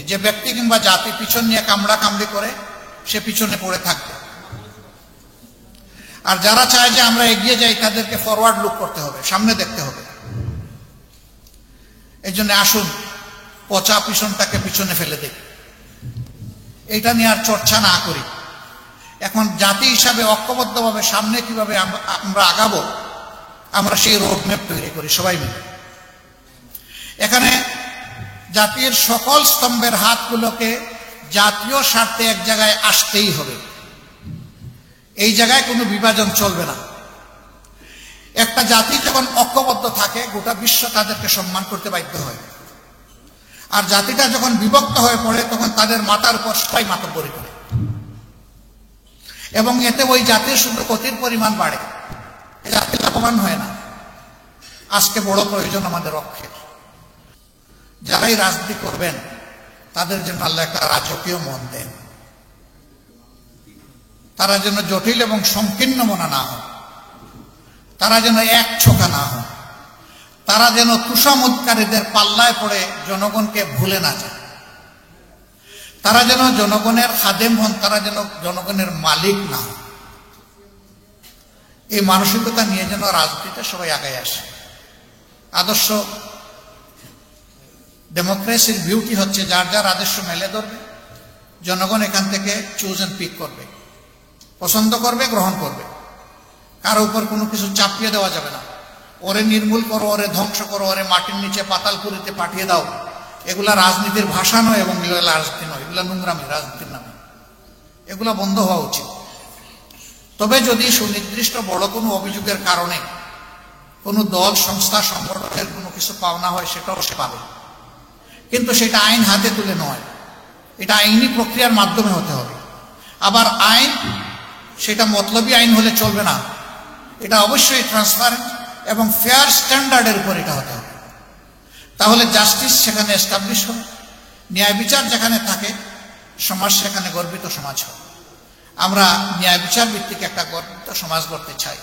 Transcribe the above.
যে ব্যক্তি কিংবা জাতি পিছন নিয়ে কামড়া কামড়ি করে সে পিছনে পড়ে থাকবে। আর যারা চায় যে আমরা এগিয়ে যাই তাদেরকে ফরওয়ার্ড লুক করতে হবে, সামনে দেখতে হবে। এই জন্য আসুন পচা পিছনটাকে পিছনে ফেলে দেই, এটা নিয়ে আর চর্চা না করি। এখন জাতি হিসাবে ঐক্যবদ্ধভাবে সামনে কিভাবে আমরা আগাবো, আমরা সেই রোডম্যাপ তৈরি করি সবাই মিলে। এখানে জাতির সকল স্তম্ভের হাতগুলোকে জাতীয় স্বার্থে এক জায়গায় আসতেই হবে। এই জায়গায় কোনো বিভাজন চলবে না। একটা জাতি যখন ঐক্যবদ্ধ থাকে গোটা বিশ্ব তাদেরকে সম্মান করতে বাধ্য হয়। আর জাতিটা যখন বিভক্ত হয়ে পড়ে তখন তাদের মাথার উপর সবাই মাতব্বরি করে, এবং এতে ওই জাতির শুধু ক্ষতির পরিমাণ বাড়ে, জাতি লাভবান হয় না। আজকে বড় প্রয়োজন আমাদের রক্ষের। যারাই রাজনীতি করবেন তাদের জন্য আল্লাহ একটা রাজকীয় মন দেন, তারা যেন জটিল এবং সংকীর্ণ মনা না হয়, তারা যেন এক ছোকা না হয়, তারা যেন তুষামোদকারীদের পাল্লায় পড়ে জনগণকে ভুলে না যায়, তারা যেন জনগণের খাদেম হন, তারা যেন জনগণের মালিক না হন। এই মানসিকতা নিয়ে যেন রাজনীতিতে সবাই আগায় আসে। আদর্শ ডেমোক্রেসির বিউটি হচ্ছে যার যার আদর্শ মেলে ধরবে, জনগণ এখান থেকে চুজ এন্ড পিক করবে, পছন্দ করবে, গ্রহণ করবে। কারো উপর কোনো কিছু চাপিয়ে দেওয়া যাবে না। ওরে নির্মূল করো, ওরে ধ্বংস করো, ওরে মাটির নিচে পাতালপুরিতে পাঠিয়ে দাও, এগুলা রাজনীতির ভাষা নয় এবং এগুলা রাজনীতি নয়, এগুলা নোংরামি রাজনীতির নামে। এগুলা বন্ধ হওয়া উচিত। তবে যদি সুনির্দিষ্ট বড় কোনো অভিযোগের কারণে কোনো দল, সংস্থা, সংগঠনের কোনো কিছু পাওনা হয় সেটাও সে পাবে, কিন্তু সেটা আইন হাতে তুলে নয়, এটা আইনি প্রক্রিয়ার মাধ্যমে হতে হবে। আবার আইন সেটা মতলবী আইন হলে চলবে না, এটা অবশ্যই ট্রান্সপারেন্ট এবং ফেয়ার স্ট্যান্ডার্ডের উপর এটা হতে হবে। তাহলে জাস্টিস সেখানে এস্টাবলিশ হবে, ন্যায় বিচার যেখানে থাকে সমাজ সেখানে গর্বিত সমাজ হবে। আমরা ন্যায় বিচার ভিত্তিক একটা গর্বিত সমাজ গড়তে চাই।